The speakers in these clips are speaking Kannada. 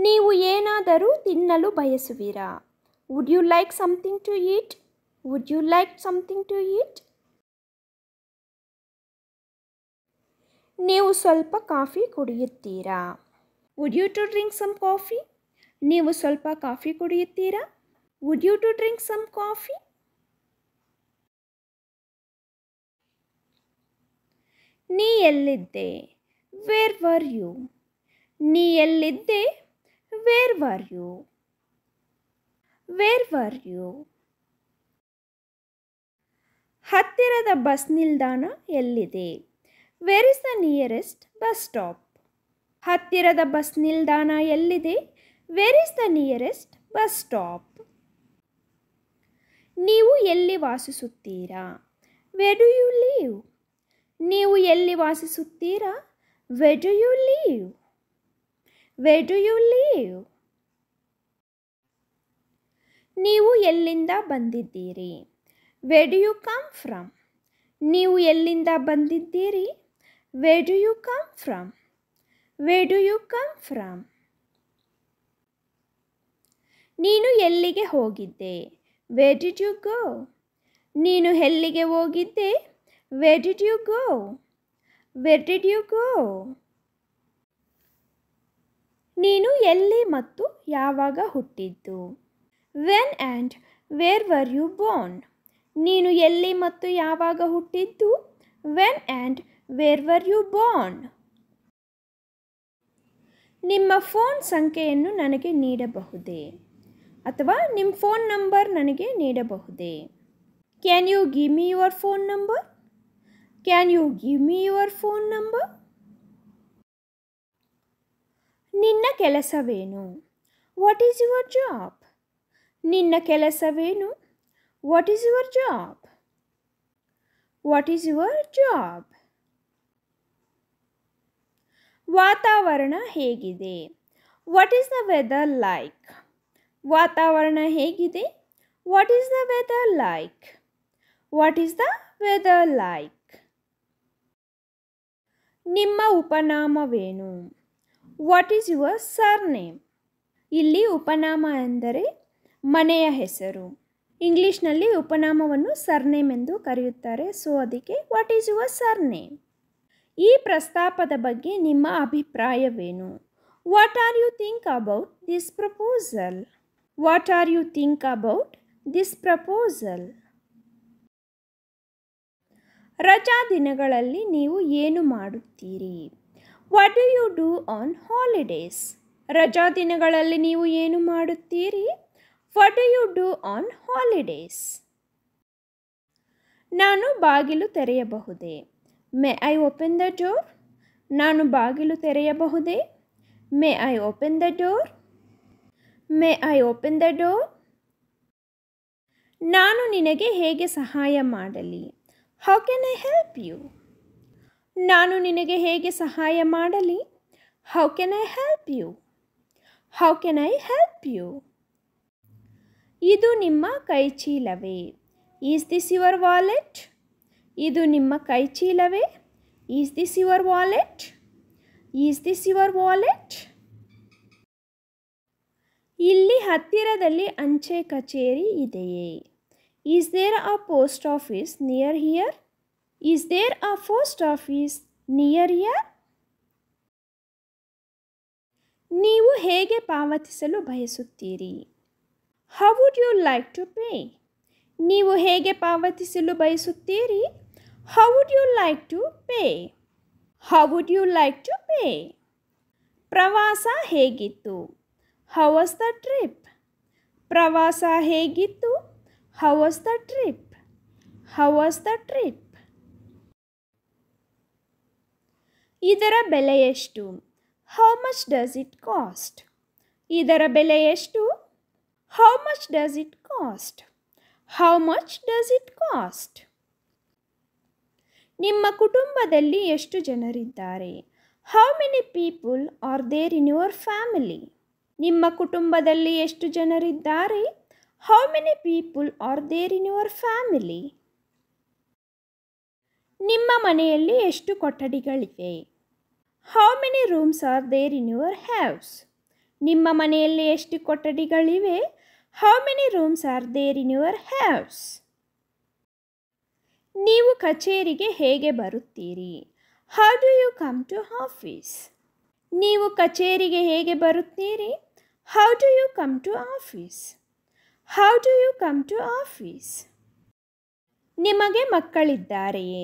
ನೀವು ಏನಾದರೂ ತಿನ್ನಲು ಬಯಸುವಿರಾ? Would you like something to eat? Would you like something to eat? ನೀವು ಸ್ವಲ್ಪ ಕಾಫಿ ಕುಡಿಯುತ್ತೀರಾ? Would you to drink some coffee? ನೀವು ಸ್ವಲ್ಪ ಕಾಫಿ ಕುಡಿಯುತ್ತೀರಾ? Would you to drink some coffee? ನೀ ಎಲ್ಲಿದ್ದೆ? Where were you? ನೀ ಎಲ್ಲಿದ್ದೆ? Where were you? Where were you? ಹತ್ತಿರದ ಬಸ್ ನಿಲ್ದಾಣ ಎಲ್ಲಿದೆ? Where is the nearest bus stop? ಹತ್ತಿರದ ಬಸ್ ನಿಲ್ದಾಣ ಎಲ್ಲಿದೆ? Where is the nearest bus stop? ನೀವು ಎಲ್ಲಿ ವಾಸಿಸುತ್ತೀರಾ? Where do you live? ನೀವು ಎಲ್ಲಿ ವಾಸಿಸುತ್ತೀರಾ? Where do you live? Where do you live? ನೀವು ಎಲ್ಲಿಂದ ಬಂದಿದ್ದೀರಿ? Where do you come from? ನೀವು ಎಲ್ಲಿಂದ ಬಂದಿದ್ದೀರಿ? Where do you come from? Where do you come from? ನೀನು ಎಲ್ಲಿಗೆ ಹೋಗಿದ್ದೆ? Where did you go? ನೀನು ಎಲ್ಲಿಗೆ ಹೋಗಿದ್ದೆ? Where did you go? Where did you go? ನೀನು ಎಲ್ಲಿ ಮತ್ತು ಯಾವಾಗ ಹುಟ್ಟಿದ್ದು? When and where were you born? ನೀನು ಎಲ್ಲಿ ಮತ್ತು ಯಾವಾಗ ಹುಟ್ಟಿದ್ದು? When and where were you born? ನಿಮ್ಮ ಫೋನ್ ಸಂಖ್ಯೆಯನ್ನು ನನಗೆ ನೀಡಬಹುದೇ? ಅಥವಾ ನಿಮ್ಮ ಫೋನ್ ನಂಬರ್ ನನಗೆ ನೀಡಬಹುದೇ? Can you give me your phone number? Can you give me your phone number? ನಿನ್ನ ಕೆಲಸವೇನು? What is your job? ನಿನ್ನ ಕೆಲಸವೇನು? What is your job? What is your job? ವಾತಾವರಣ ಹೇಗಿದೆ? What is the weather like? ವಾತಾವರಣ ಹೇಗಿದೆ? What is the weather like? What is the weather like? ನಿಮ್ಮ ಉಪನಾಮವೇನು? What is your surname? ಇಲ್ಲಿ ಉಪನಾಮ ಎಂದರೆ ಮನೆಯ ಹೆಸರು. ಇಂಗ್ಲೀಷ್ನಲ್ಲಿ ಉಪನಾಮವನ್ನು ಸರ್ನೇಮ್ ಎಂದು ಕರೆಯುತ್ತಾರೆ. ಸೊ ಅದಕ್ಕೆ ವಾಟ್ ಈಸ್ ಯುವರ್ ಸರ್ನೇಮ್? ಈ ಪ್ರಸ್ತಾಪದ ಬಗ್ಗೆ ನಿಮ್ಮ ಅಭಿಪ್ರಾಯವೇನು? What are you think about this proposal? What are you think about this proposal? ರಜಾ ದಿನಗಳಲ್ಲಿ ನೀವು ಏನು ಮಾಡುತ್ತೀರಿ? What do you do on holidays? ರಜಾ ದಿನಗಳಲ್ಲಿ ನೀವು ಏನು ಮಾಡುತ್ತೀರಿ? What do you do on holidays? ನಾನು ಬಾಗಿಲು ತೆರೆಯಬಹುದೇ? May I open the door? ನಾನು ಬಾಗಿಲು ತೆರೆಯಬಹುದೇ? May I open the door? May I open the door? ನಾನು ನಿನಗೆ ಹೇಗೆ ಸಹಾಯ ಮಾಡಲಿ? How can I help you? ನಾನು ನಿನಗೆ ಹೇಗೆ ಸಹಾಯ ಮಾಡಲಿ? How can I help you? How can I help you? ಇದು ನಿಮ್ಮ ಕೈಚೀಲವೇ? Is this your wallet? ಇದು ನಿಮ್ಮ ಕೈಚೀಲವೇ? Is this your wallet? Is this your wallet? ಇಲ್ಲಿ ಹತ್ತಿರದಲ್ಲಿ ಅಂಚೆ ಕಚೇರಿ ಇದೆಯೇ? Is there a post office near here? Is there a post office near here? ನೀವು ಹೇಗೆ ಪಾವತಿಸಲು ಬಯಸುತ್ತೀರಿ? How would you like to pay? ನೀವು ಹೇಗೆ ಪಾವತಿಸಲು ಬಯಸುತ್ತೀರಿ? How would you like to pay? How would you like to pay? ಪ್ರವಾಸ ಹೇಗಿತ್ತು? How was the trip? ಪ್ರವಾಸ ಹೇಗಿತ್ತು? How was the trip? How was the trip? ಇದರ ಬೆಲೆ ಎಷ್ಟು? How much does it cost? ಇದರ ಬೆಲೆ ಎಷ್ಟು? How much does it cost? How much does it cost? ನಿಮ್ಮ ಕುಟುಂಬದಲ್ಲಿ ಎಷ್ಟು ಜನರಿದ್ದಾರೆ? How many people are there in your family? ನಿಮ್ಮ ಕುಟುಂಬದಲ್ಲಿ ಎಷ್ಟು ಜನರಿದ್ದಾರೆ? How many people are there in your family? ನಿಮ್ಮ ಮನೆಯಲ್ಲಿ ಎಷ್ಟು ಕೊಠಡಿಗಳಿವೆ? How many rooms are there in your house? ನಿಮ್ಮ ಮನೆಯಲ್ಲಿ ಎಷ್ಟು ಕೊಠಡಿಗಳಿವೆ? How many rooms are there in your house? ನೀವು ಕಚೇರಿಗೆ ಹೇಗೆ ಬರುತ್ತೀರಿ? How do you come to office? ನೀವು ಕಚೇರಿಗೆ ಹೇಗೆ ಬರುತ್ತೀರಿ? How do you come to office? How do you come to office? ನಿಮಗೆ ಮಕ್ಕಳಿದ್ದಾರೆಯೇ?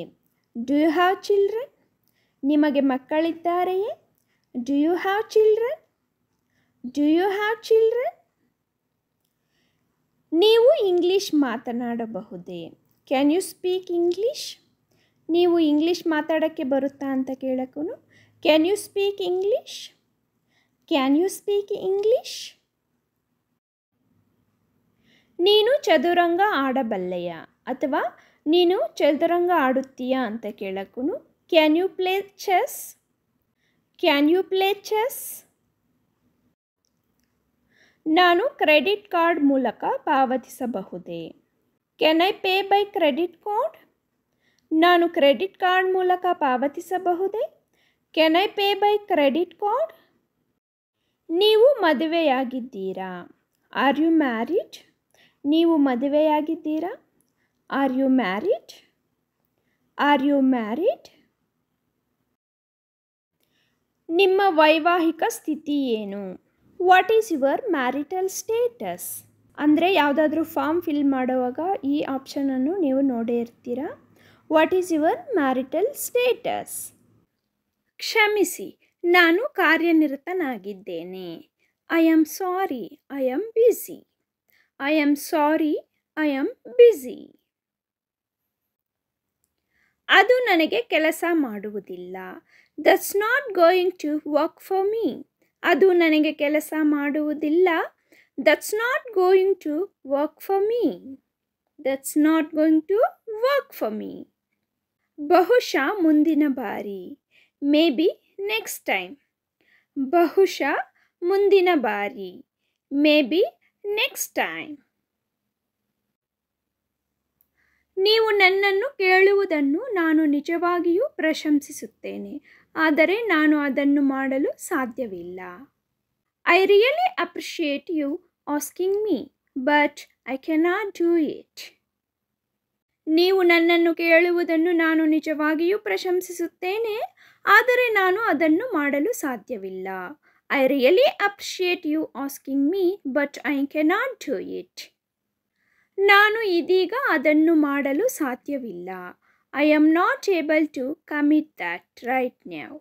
Do you have children? ನಿಮಗೆ ಮಕ್ಕಳಿದ್ದಾರೆಯೇ? Do you have children? Do you have children? ನೀವು English ಮಾತನಾಡಬಹುದೇ? Can you speak English? ನೀವು ಇಂಗ್ಲಿಷ್ ಮಾತಾಡೋಕ್ಕೆ ಬರುತ್ತಾ ಅಂತ ಕೇಳಕ್ಕೂ can you speak English? Can you speak English? ನೀನು ಚದುರಂಗ ಆಡಬಲ್ಲೆಯಾ ಅಥವಾ ನೀನು ಚದುರಂಗ ಆಡುತ್ತೀಯಾ ಅಂತ ಕೇಳಕ್ಕೂ can you play chess? Can you play chess? ನಾನು ಕ್ರೆಡಿಟ್ ಕಾರ್ಡ್ ಮೂಲಕ ಪಾವತಿಸಬಹುದೇ? Can I pay by credit card? ನಾನು ಕ್ರೆಡಿಟ್ ಕಾರ್ಡ್ ಮೂಲಕ ಪಾವತಿಸಬಹುದೇ? Can I pay by credit card? ನೀವು ಮದುವೆಯಾಗಿದ್ದೀರಾ? Are you married? ನೀವು ಮದುವೆಯಾಗಿದ್ದೀರಾ? Are you married? Are you married? ನಿಮ್ಮ ವೈವಾಹಿಕ ಸ್ಥಿತಿ ಏನು? What is your marital status? ಅಂದರೆ ಯಾವುದಾದ್ರೂ ಫಾರ್ಮ್ ಫಿಲ್ ಮಾಡುವಾಗ ಈ ಆಪ್ಷನನ್ನು ನೀವು ನೋಡೇ ಇರ್ತೀರಾ. What is your marital status? ಕ್ಷಮಿಸಿ, ನಾನು ಕಾರ್ಯನಿರತನಾಗಿದ್ದೇನೆ. I am sorry, I am busy. I am sorry, I am busy. ಅದು ನನಗೆ ಕೆಲಸ ಮಾಡುವುದಿಲ್ಲ. That's not going to work for me. ಅದು ನನಗೆ ಕೆಲಸ ಮಾಡುವುದಿಲ್ಲ. That's not going to work for me. That's not going to work for me. ಬಹುಶಃ ಮುಂದಿನ ಬಾರಿ. Maybe next time. ಬಹುಶಃ ಮುಂದಿನ ಬಾರಿ. Maybe next time. ನೀವು ನನ್ನನ್ನು ಕೇಳುವುದನ್ನು ನಾನು ನಿಜವಾಗಿಯೂ ಪ್ರಶಂಸಿಸುತ್ತೇನೆ, ಆದರೆ ನಾನು ಅದನ್ನು ಮಾಡಲು ಸಾಧ್ಯವಿಲ್ಲ. I really appreciate you asking me, but I cannot do it. ನೀವು ನನ್ನನ್ನು ಕೇಳುವುದನ್ನು ನಾನು ನಿಜವಾಗಿಯೂ ಪ್ರಶಂಸಿಸುತ್ತೇನೆ, ಆದರೆ ನಾನು ಅದನ್ನು ಮಾಡಲು ಸಾಧ್ಯವಿಲ್ಲ. I really appreciate you asking me, but I cannot do it. ನಾನು ಇದೀಗ ಅದನ್ನು ಮಾಡಲು ಸಾಧ್ಯವಿಲ್ಲ. I am not able to commit that right now.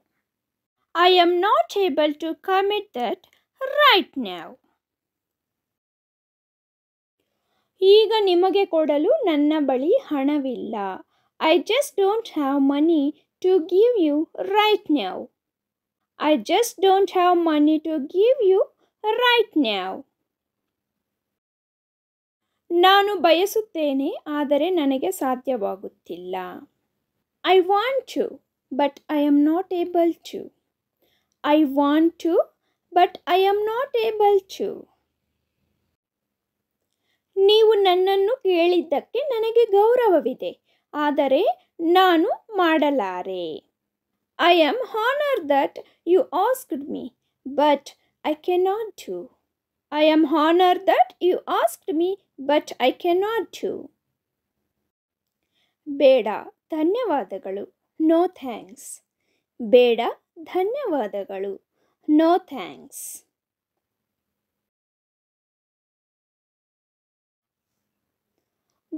I am not able to commit that right now. ಈಗ ನಿಮಗೆ ಕೊಡಲು ನನ್ನ ಬಳಿ ಹಣವಿಲ್ಲ. I just don't have money to give you right now. I just don't have money to give you right now. ನಾನು ಬಯಸುತ್ತೇನೆ, ಆದರೆ ನನಗೆ ಸಾಧ್ಯವಾಗುತ್ತಿಲ್ಲ. I want to, but I am not able to. I want to, but I am not able to. ನೀವು ನನ್ನನ್ನು ಕೇಳಿದ್ದಕ್ಕೆ ನನಗೆ ಗೌರವವಿದೆ, ಆದರೆ ನಾನು ಮಾಡಲಾರೆ. I am honoured that you asked me, but I cannot do. I am honored that you asked me, but I cannot do. ಬೇಡ, ಧನ್ಯವಾದಗಳು. No thanks. ಬೇಡ, ಧನ್ಯವಾದಗಳು. No thanks.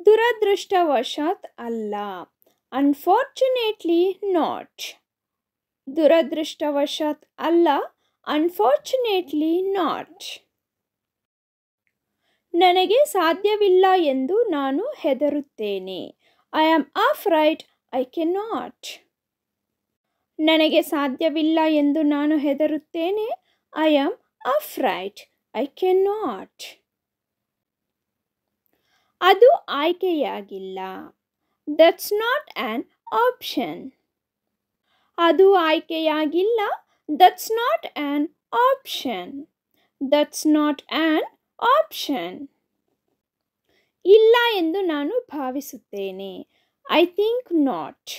ದುರದೃಷ್ಟವಶಾತ್ ಅಲ್ಲ. Unfortunately not. ದುರದೃಷ್ಟವಶಾತ್ ಅಲ್ಲ. Unfortunately not. ನನಗೆ ಸಾಧ್ಯವಿಲ್ಲ ಎಂದು ನಾನು ಹೆದರುತ್ತೇನೆ. I am afraid I cannot. ನನಗೆ ಸಾಧ್ಯವಿಲ್ಲ ಎಂದು ನಾನು ಹೆದರುತ್ತೇನೆ. I am afraid I cannot. ಅದು ಆಯ್ಕೆಯಾಗಿಲ್ಲ. That's not an option. ಅದು ಆಯ್ಕೆಯಾಗಿಲ್ಲ. That's not an option. That's not an option. ಇಲ್ಲ ಎಂದು ನಾನು ಭಾವಿಸುತ್ತೇನೆ. I think not.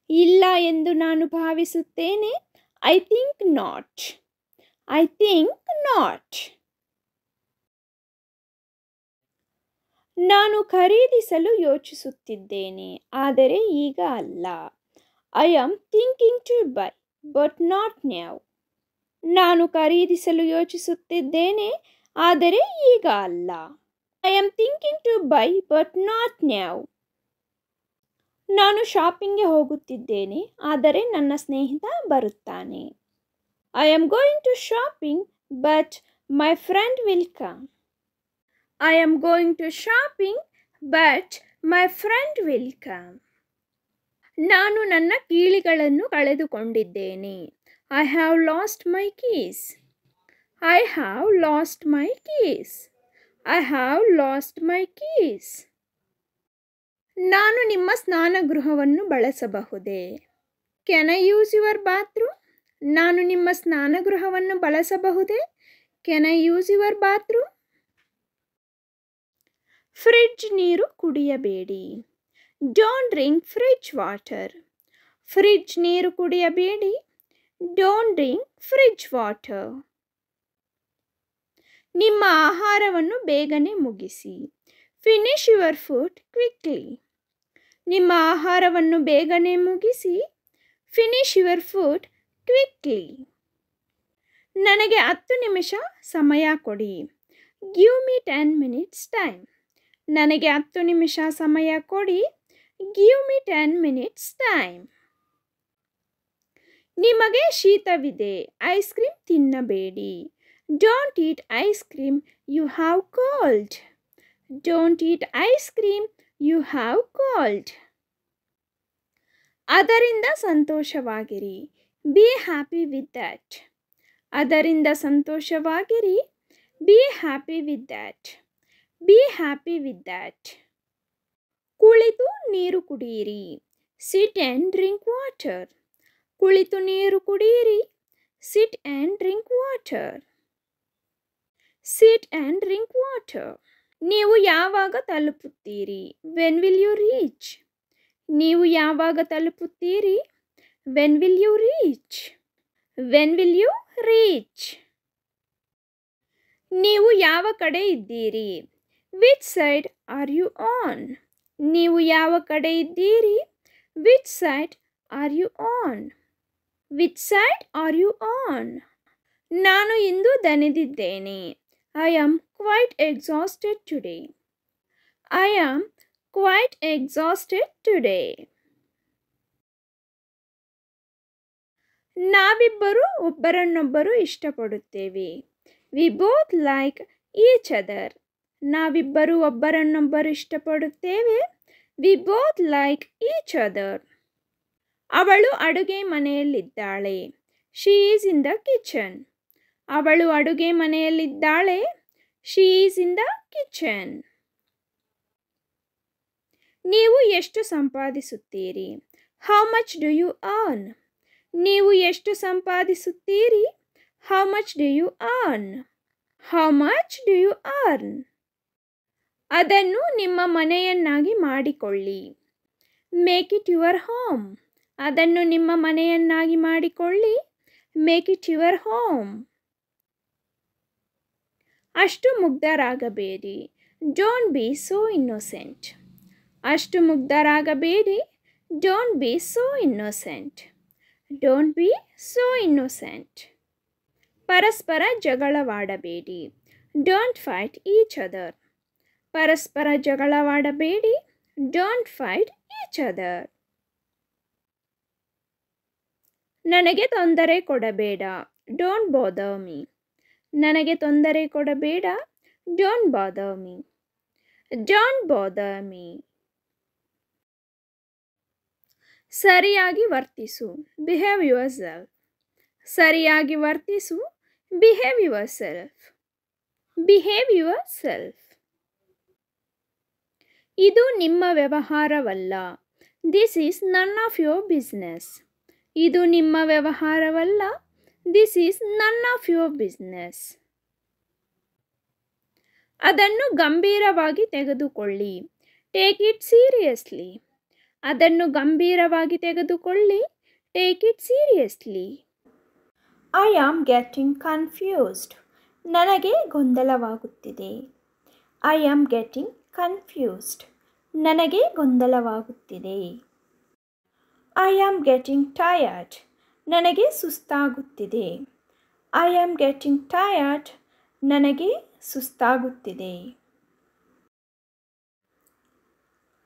ಇಲ್ಲ ಎಂದು ನಾನು ಭಾವಿಸುತ್ತೇನೆ. I think not. I think not. ನಾನು ಖರೀದಿಸಲು ಯೋಚಿಸುತ್ತಿದ್ದೇನೆ, ಆದರೆ ಈಗ ಅಲ್ಲ. I am thinking to buy but not now. ನಾನು ಖರೀದಿಸಲು ಯೋಚಿಸುತ್ತಿದ್ದೇನೆ, ಆದರೆ ಈಗ ಅಲ್ಲ. I am thinking to buy but not now. ನಾನು ಶಾಪಿಂಗ್ಗೆ ಹೋಗುತ್ತಿದ್ದೇನೆ, ಆದರೆ ನನ್ನ ಸ್ನೇಹಿತ ಬರುತ್ತಾನೆ. I am going to shopping but my friend will come. I am going to shopping but my friend will come. ನಾನು ನನ್ನ ಕೀಲಿಗಳನ್ನು ಕಳೆದುಕೊಂಡಿದ್ದೇನೆ. I have lost my keys. I have lost my keys. I have lost my keys. ನಾನು ನಿಮ್ಮ ಸ್ನಾನಗೃಹವನ್ನು ಬಳಸಬಹುದೇ? Can I use your bathroom? ನಾನು ನಿಮ್ಮ ಸ್ನಾನಗೃಹವನ್ನು ಬಳಸಬಹುದೇ? Can I use your bathroom? Fridge ನೀರು ಕುಡಿಯಬೇಡಿ. Don't drink fridge water. Fridge ನೀರು ಕುಡಿಯಬೇಡಿ. Don't drink fridge water. ನಿಮ್ಮ ಆಹಾರವನ್ನು ಬೇಗನೆ ಮುಗಿಸಿ. Finish your food quickly. ನಿಮ್ಮ ಆಹಾರವನ್ನು ಬೇಗನೆ ಮುಗಿಸಿ. Finish your food quickly. ನನಗೆ 10 ನಿಮಿಷ ಸಮಯ ಕೊಡಿ. Give me 10 minutes time. ನನಗೆ 10 ನಿಮಿಷ ಸಮಯ ಕೊಡಿ. Give me 10 minutes time. ನಿಮಗೆ ಶೀತವಿದೆ, ಐಸ್ ಕ್ರೀಮ್ ತಿನ್ನಬೇಡಿ. Don't eat ice cream, you have cold. Don't eat ice cream, you have cold. ಅದರಿಂದ ಸಂತೋಷವಾಗಿರಿ. Be happy with that. ಅದರಿಂದ ಸಂತೋಷವಾಗಿರಿ. Be happy with that. Be happy with that. ಕುಳಿತು ನೀರು ಕುಡಿಯಿರಿ. Sit and drink water. ಕುಳಿತು ನೀರು ಕುಡಿಯಿರಿ. Sit and drink water. Sit and drink water. ನೀವು ಯಾವಾಗ ತಲುಪುತ್ತೀರಿ? When will you reach? ನೀವು ಯಾವಾಗ ತಲುಪುತ್ತೀರಿ? When will you reach? When will you reach? ನೀವು ಯಾವ ಕಡೆ ಇದ್ದೀರಿ? Which side are you on? ನೀವು ಯಾವ ಕಡೆ ಇದ್ದೀರಿ? Which side are you on? Which side are you on? ನಾನು ಇಂದು ದಣಿದಿದ್ದೇನೆ. I am quite exhausted today. I am quite exhausted today. ನಾವಿಬ್ಬರು ಒಬ್ಬರನ್ನೊಬ್ಬರು ಇಷ್ಟಪಡುತ್ತೇವೆ. We both like each other. ನಾವಿಬ್ಬರು ಒಬ್ಬರನ್ನೊಬ್ಬರು ಇಷ್ಟಪಡುತ್ತೇವೆ. We both like each other. ಅವಳು ಅಡುಗೆ ಮನೆಯಲ್ಲಿದ್ದಾಳೆ. She is in the kitchen. ಅವಳು ಅಡುಗೆ ಮನೆಯಲ್ಲಿದ್ದಾಳೆ. She is in the kitchen. ನೀವು ಎಷ್ಟು ಸಂಪಾದಿಸುತ್ತೀರಿ? How much do you earn? ನೀವು ಎಷ್ಟು ಸಂಪಾದಿಸುತ್ತೀರಿ? How much do you earn? How much do you earn? ಅದನ್ನು ನಿಮ್ಮ ಮನೆಯನ್ನಾಗಿ ಮಾಡಿಕೊಳ್ಳಿ. Make it your home. ಅದನ್ನು ನಿಮ್ಮ ಮನೆಯನ್ನಾಗಿ ಮಾಡಿಕೊಳ್ಳಿ. Make it your home. ಅಷ್ಟು ಮುಗ್ಧರಾಗಬೇಡಿ. Don't be so innocent. ಅಷ್ಟು ಮುಗ್ಧರಾಗಬೇಡಿ. Don't be so innocent. Don't be so innocent. ಪರಸ್ಪರ ಜಗಳವಾಡಬೇಡಿ. Don't fight each other. ಪರಸ್ಪರ ಜಗಳವಾಡಬೇಡಿ. Don't fight each other. ನನಗೆ ತೊಂದರೆ ಕೊಡಬೇಡ. Don't bother me. ನನಗೆ ತೊಂದರೆ ಕೊಡಬೇಡ. Don't bother me. Don't bother me. ಸರಿಯಾಗಿ ವರ್ತಿಸು. Behave yourself. ಸರಿಯಾಗಿ ವರ್ತಿಸು. Behave yourself. Behave yourself. ಇದು ನಿಮ್ಮ ವ್ಯವಹಾರವಲ್ಲ. This is none of your business. ಇದು ನಿಮ್ಮ ವ್ಯವಹಾರವಲ್ಲ. This is none of your business. ಅದನ್ನು ಗಂಭೀರವಾಗಿ ತೆಗೆದುಕೊಳ್ಳಿ. Take it seriously. ಅದನ್ನು ಗಂಭೀರವಾಗಿ ತೆಗೆದುಕೊಳ್ಳಿ. Take it seriously. I am getting confused. ನನಗೆ ಗೊಂದಲವಾಗುತ್ತಿದೆ. I am getting confused. ನನಗೆ ಗೊಂದಲವಾಗುತ್ತಿದೆ. I am getting tired. ನನಗೆ ಸುಸ್ತಾಗುತ್ತಿದೆ. I am getting tired. ನನಗೆ ಸುಸ್ತಾಗುತ್ತಿದೆ.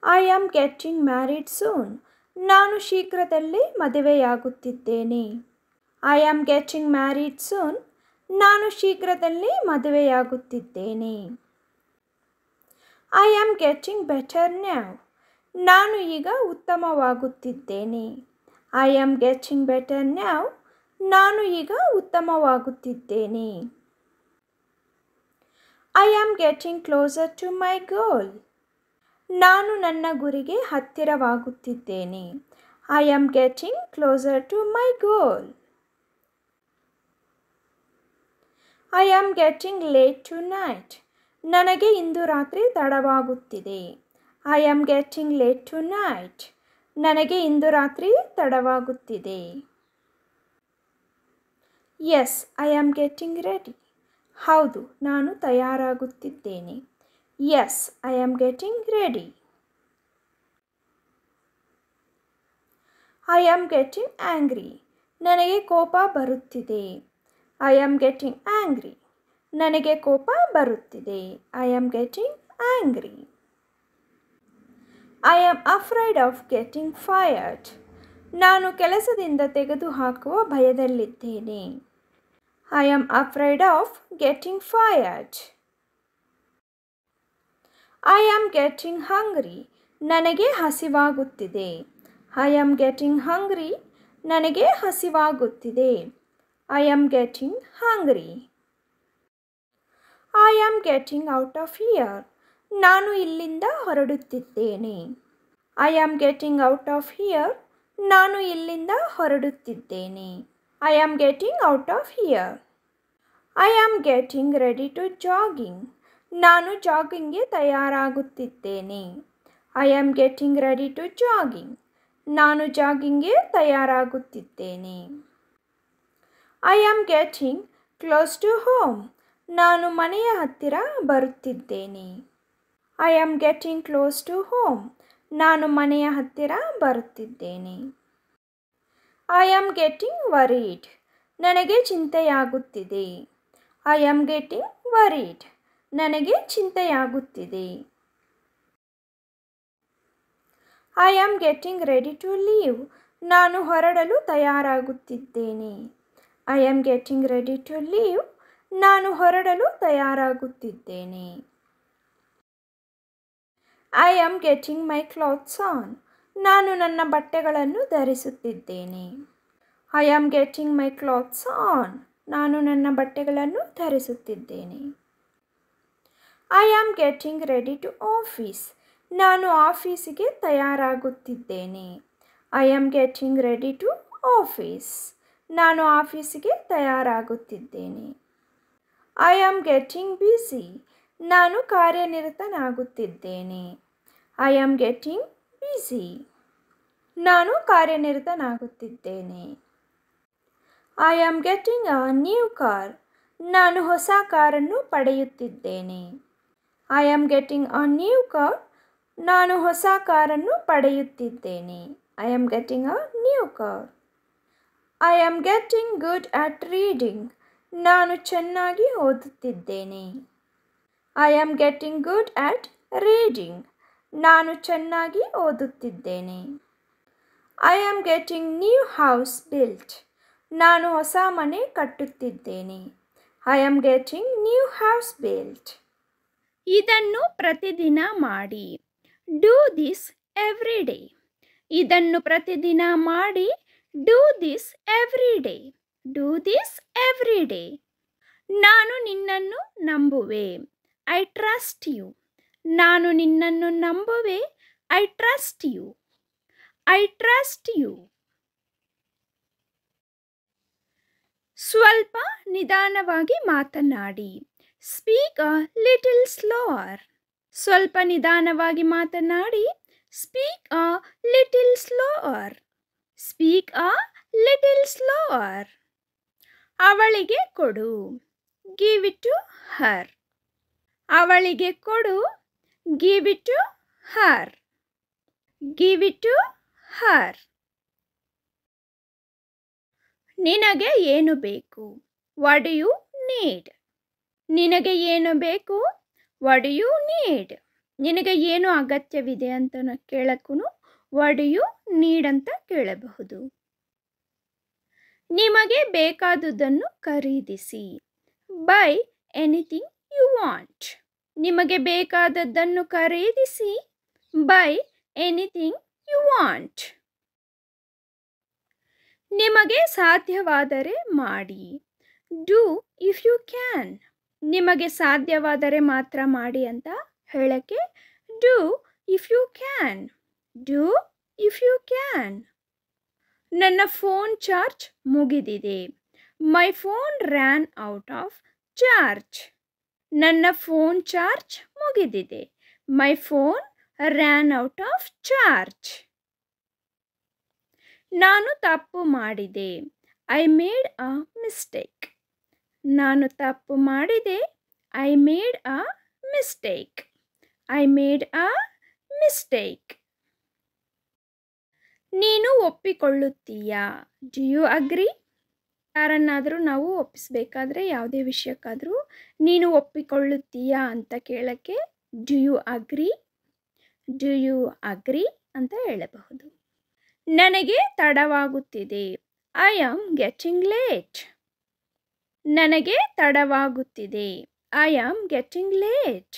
I am getting married soon. ನಾನು ಶೀಘ್ರದಲ್ಲೇ ಮದುವೆಯಾಗುತ್ತಿದ್ದೇನೆ. I am getting married soon. ನಾನು ಶೀಘ್ರದಲ್ಲೇ ಮದುವೆಯಾಗುತ್ತಿದ್ದೇನೆ. I am getting better now. ನಾನು ಈಗ ಉತ್ತಮವಾಗುತ್ತಿದ್ದೇನೆ. I am getting better now. ನಾನು ಈಗ ಉತ್ತಮವಾಗುತ್ತಿದ್ದೇನೆ. I am getting closer to my goal. ನಾನು ನನ್ನ ಗುರಿಗೆ ಹತ್ತಿರವಾಗುತ್ತಿದ್ದೇನೆ. I am getting closer to my goal. I am getting late tonight. ನನಗೆ ಇಂದು ರಾತ್ರಿ ತಡವಾಗುತ್ತಿದೆ. I am getting late tonight. ನನಗೆ ಇಂದು ರಾತ್ರಿ ತಡವಾಗುತ್ತಿದೆ. Yes, I am getting ready. ಹೌದು, ನಾನು ತಯಾರಾಗುತ್ತಿದ್ದೇನೆ. Yes, I am getting ready. I am getting angry. ನನಗೆ ಕೋಪ ಬರುತ್ತಿದೆ. I am getting angry. ನನಗೆ ಕೋಪ ಬರುತ್ತಿದೆ. I am getting angry. I am afraid of getting fired. ನಾನು ಕೆಲಸದಿಂದ ತೆಗೆದುಹಾಕುವ ಭಯದಲ್ಲಿದ್ದೇನೆ. I am afraid of getting fired. I am getting hungry. ನನಗೆ ಹಸಿವಾಗುತ್ತಿದೆ. I am getting hungry. ನನಗೆ ಹಸಿವಾಗುತ್ತಿದೆ. I am getting hungry. I am getting out of here. ನಾನು ಇಲ್ಲಿಂದ ಹೊರಡುತ್ತಿದ್ದೇನೆ. I am getting out of here. ನಾನು ಇಲ್ಲಿಂದ ಹೊರಡುತ್ತಿದ್ದೇನೆ. I am getting out of here. I am getting ready to jogging. ನಾನು ಜಾಗಿಂಗ್ಗೆ ತಯಾರಾಗುತ್ತಿದ್ದೇನೆ. I am getting ready to jogging. ನಾನು ಜಾಗಿಂಗ್ಗೆ ತಯಾರಾಗುತ್ತಿದ್ದೇನೆ. I am getting close to home. ನಾನು ಮನೆಯ ಹತ್ತಿರ ಬರುತ್ತಿದ್ದೇನೆ. I am getting close to home. ನಾನು ಮನೆಯ ಹತ್ತಿರ ಬರುತ್ತಿದ್ದೇನೆ. I am getting worried. ನನಗೆ ಚಿಂತೆಯಾಗುತ್ತಿದೆ. I am getting worried. ನನಗೆ ಚಿಂತೆಯಾಗುತ್ತಿದೆ. I am getting ready to leave. ನಾನು ಹೊರಡಲು ತಯಾರಾಗುತ್ತಿದ್ದೇನೆ. I am getting ready to leave. ನಾನು ಹೊರಡಲು ತಯಾರಾಗುತ್ತಿದ್ದೇನೆ. I am getting my clothes on. ನಾನು ನನ್ನ ಬಟ್ಟೆಗಳನ್ನು ಧರಿಸುತ್ತಿದ್ದೇನೆ. I am getting my clothes on. ನಾನು ನನ್ನ ಬಟ್ಟೆಗಳನ್ನು ಧರಿಸುತ್ತಿದ್ದೇನೆ. I am getting ready to office. ನಾನು ಆಫೀಸಿಗೆ ತಯಾರಾಗುತ್ತಿದ್ದೇನೆ. I am getting ready to office. ನಾನು ಆಫೀಸಿಗೆ ತಯಾರಾಗುತ್ತಿದ್ದೇನೆ. I am getting busy. ನಾನು ಕಾರ್ಯನಿರತನಾಗುತ್ತಿದ್ದೇನೆ. I am getting busy. ನಾನು ಕಾರ್ಯನಿರತನಾಗುತ್ತಿದ್ದೇನೆ. I am getting a new car. ನಾನು ಹೊಸ ಕಾರನ್ನು ಪಡೆಯುತ್ತಿದ್ದೇನೆ. I am getting a new car. ನಾನು ಹೊಸ ಕಾರನ್ನು ಪಡೆಯುತ್ತಿದ್ದೇನೆ. I am getting a new car. I am getting good at reading. ನಾನು ಚೆನ್ನಾಗಿ ಓದುತ್ತಿದ್ದೇನೆ. I am getting good at reading. ನಾನು ಚೆನ್ನಾಗಿ ಓದುತ್ತಿದ್ದೇನೆ. I am getting new house built. ನಾನು ಹೊಸ ಮನೆ ಕಟ್ಟುತ್ತಿದ್ದೇನೆ. I am getting new house built. ಇದನ್ನು ಪ್ರತಿದಿನ ಮಾಡಿ. Do this every day. ಇದನ್ನು ಪ್ರತಿದಿನ ಮಾಡಿ. Do this every day. Do this every day. ನಾನು ನಿನ್ನನ್ನು ನಂಬುವೆ. I trust you. ನಾನು ನಿನ್ನನ್ನು ನಂಬುವೆ. I trust you. I trust you. ಸ್ವಲ್ಪ ನಿಧಾನವಾಗಿ ಮಾತನಾಡಿ. Speak a little slower. ಸ್ವಲ್ಪ ನಿಧಾನವಾಗಿ ಮಾತನಾಡಿ. Speak a little slower. Speak a little slower. ಅವಳಿಗೆ ಕೊಡು. Give it to her. ಅವಳಿಗೆ ಕೊಡು. Give it to her. Give it to her. ನಿನಗೆ ಏನು ಬೇಕು? What do you need? ನಿನಗೆ ಏನು ಬೇಕು? What do you need? ನಿನಗೆ ಏನು ಅಗತ್ಯವಿದೆ ಅಂತ ಕೇಳಕ್ಕೂ ವಾಟ್ ಡು ಯು ನೀಡ್ ಅಂತ ಕೇಳಬಹುದು. ನಿಮಗೆ ಬೇಕಾದುದನ್ನು ಖರೀದಿಸಿ. Buy anything you want. ನಿಮಗೆ ಬೇಕಾದದ್ದನ್ನು ಖರೀದಿಸಿ. Buy anything you want. ನಿಮಗೆ ಸಾಧ್ಯವಾದರೆ ಮಾಡಿ. Do if you can. ನಿಮಗೆ ಸಾಧ್ಯವಾದರೆ ಮಾತ್ರ ಮಾಡಿ ಅಂತ ಹೇಳಕ್ಕೆ do if you can. Do if you can. ನನ್ನ ಫೋನ್ ಚಾರ್ಜ್ ಮುಗಿದಿದೆ. My phone ran out of charge. ನನ್ನ ಫೋನ್ ಚಾರ್ಜ್ ಮುಗಿದಿದೆ. My phone ran out of charge. ನಾನು ತಪ್ಪು ಮಾಡಿದೆ. I made a mistake. ನಾನು ತಪ್ಪು ಮಾಡಿದೆ. I made a mistake. I made a mistake. ನೀನು ಒಪ್ಪಿಕೊಳ್ಳುತ್ತೀಯಾ? Do you agri? ಯಾರನ್ನಾದರೂ ನಾವು ಒಪ್ಪಿಸಬೇಕಾದ್ರೆ ಯಾವುದೇ ವಿಷಯಕ್ಕಾದರೂ ನೀನು ಒಪ್ಪಿಕೊಳ್ಳುತ್ತೀಯಾ ಅಂತ ಕೇಳಕ್ಕೆ do you agree? Do you agree ಅಂತ ಹೇಳಬಹುದು. ನನಗೆ ತಡವಾಗುತ್ತಿದೆ. I am getting late. ನನಗೆ ತಡವಾಗುತ್ತಿದೆ. I am getting late.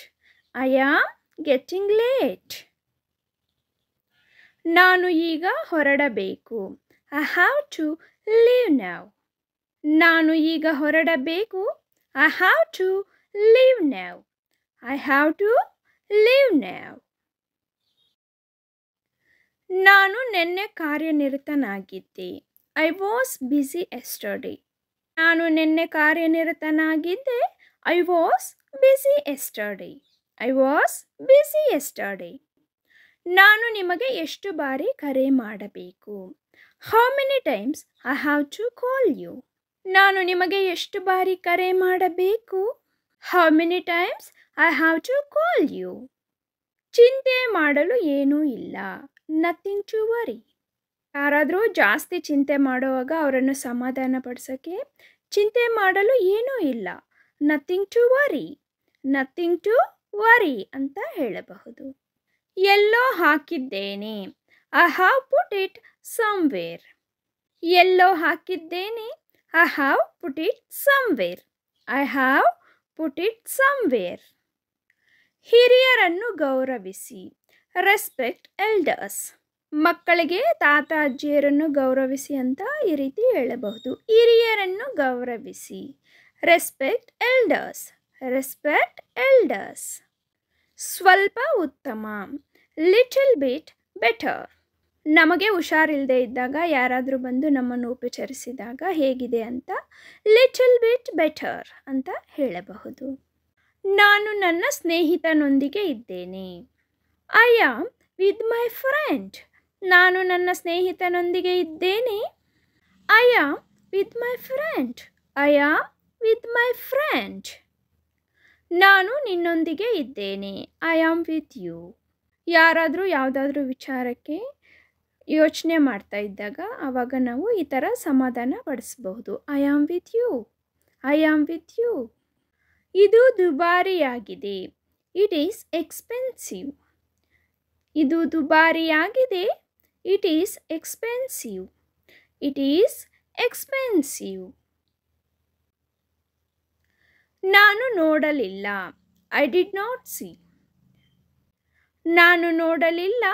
I am getting late. ನಾನು ಈಗ ಹೊರಡಬೇಕು. I have to leave now. ನಾನು ಈಗ ಹೊರಡಬೇಕು. I have to leave now. I have to leave now. ನಾನು ನಿನ್ನೆ ಕಾರ್ಯನಿರತನಾಗಿದ್ದೆ. I was busy yesterday. ನಾನು ನಿನ್ನೆ ಕಾರ್ಯನಿರತನಾಗಿದ್ದೆ. I was busy yesterday. I was busy yesterday. ನಾನು ನಿಮಗೆ ಎಷ್ಟು ಬಾರಿ ಕರೆ ಮಾಡಬೇಕು? How many times I have to call you. ನಾನು ನಿಮಗೆ ಎಷ್ಟು ಬಾರಿ ಕರೆ ಮಾಡಬೇಕು? How many times I have to call you. ಚಿಂತೆ ಮಾಡಲು ಏನೂ ಇಲ್ಲ. Nothing to worry. ಯಾರಾದರೂ ಜಾಸ್ತಿ ಚಿಂತೆ ಮಾಡುವಾಗ ಅವರನ್ನು ಸಮಾಧಾನ ಪಡಿಸೋಕ್ಕೆ ಚಿಂತೆ ಮಾಡಲು ಏನೂ ಇಲ್ಲ. Nothing to worry. Nothing to worry ಅಂತ ಹೇಳಬಹುದು. ಎಲ್ಲೋ ಹಾಕಿದ್ದೇನೆ. I have put it somewhere. ಎಲ್ಲೋ ಹಾಕಿದ್ದೇನೆ. I have put it somewhere. I have put it somewhere. ಹಿರಿಯರನ್ನು ಗೌರವಿಸಿ. Respect elders. ಮಕ್ಕಳಿಗೆ ತಾತ ಅಜ್ಜಿಯರನ್ನು ಗೌರವಿಸಿ ಅಂತ ಈ ರೀತಿ ಹೇಳಬಹುದು. ಹಿರಿಯರನ್ನು ಗೌರವಿಸಿ. Respect elders. Respect elders. ಸ್ವಲ್ಪ ಉತ್ತಮ. Little bit better. ನಮಗೆ ಹುಷಾರಿಲ್ಲದೆ ಇದ್ದಾಗ ಯಾರಾದರೂ ಬಂದು ನಮ್ಮನ್ನು ಉಪಚರಿಸಿದಾಗ ಹೇಗಿದೆ ಅಂತ ಲಿಟಲ್ ಬಿಟ್ ಬೆಟರ್ ಅಂತ ಹೇಳಬಹುದು. ನಾನು ನನ್ನ ಸ್ನೇಹಿತನೊಂದಿಗೆ ಇದ್ದೇನೆ. I am with my friend. ನಾನು ನನ್ನ ಸ್ನೇಹಿತನೊಂದಿಗೆ ಇದ್ದೇನೆ. I am with my friend. I am with my friend. ನಾನು ನಿನ್ನೊಂದಿಗೆ ಇದ್ದೇನೆ. I am with you. ಯಾರಾದರೂ ಯಾವುದಾದ್ರೂ ವಿಚಾರಕ್ಕೆ ಯೋಚನೆ ಮಾಡ್ತಾ ಇದ್ದಾಗ ಆವಾಗ ನಾವು ಈ ಥರ ಸಮಾಧಾನ ಪಡಿಸಬಹುದು. I am with you. I am with you. ಇದು ದುಬಾರಿಯಾಗಿದೆ. It is expensive. ಇದು ದುಬಾರಿಯಾಗಿದೆ. It is expensive. It is expensive. ನಾನು ನೋಡಲಿಲ್ಲ. I did not see. ನಾನು ನೋಡಲಿಲ್ಲ.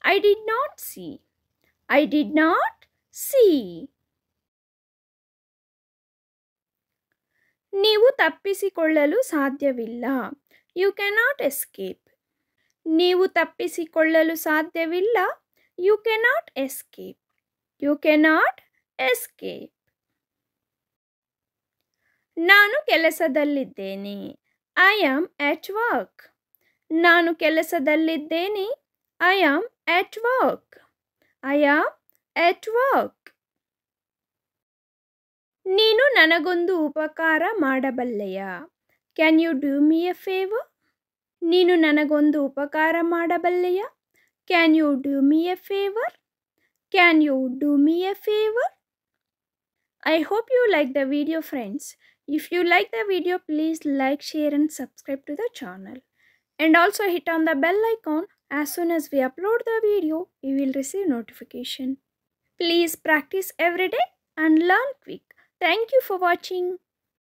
I did not see. I did not see. ನೀವು ತಪ್ಪಿಸಿಕೊಳ್ಳಲು ಸಾಧ್ಯವಿಲ್ಲ. You cannot escape. ನೀವು ತಪ್ಪಿಸಿಕೊಳ್ಳಲು ಸಾಧ್ಯವಿಲ್ಲ. You cannot escape. You cannot escape. ನಾನು ಕೆಲಸದಲ್ಲಿದ್ದೇನೆ. I am at work. ನಾನು ಕೆಲಸದಲ್ಲಿದ್ದೇನೆ. I am at work. I am at work. ನೀನು ನನಗೊಂದು ಉಪಕಾರ ಮಾಡಬಲ್ಲೆಯಾ? Can you do me a favour? ನೀನು ನನಗೊಂದು ಉಪಕಾರ ಮಾಡಬಲ್ಲೆಯಾ? Can you do me a favour? Can you do me a favour? I hope you like the video, friends. If you like the video, please like, share and subscribe to the channel. And also hit on the bell icon. As soon as we upload the video, you will receive notification. Please practice every day and learn quick. Thank you for watching.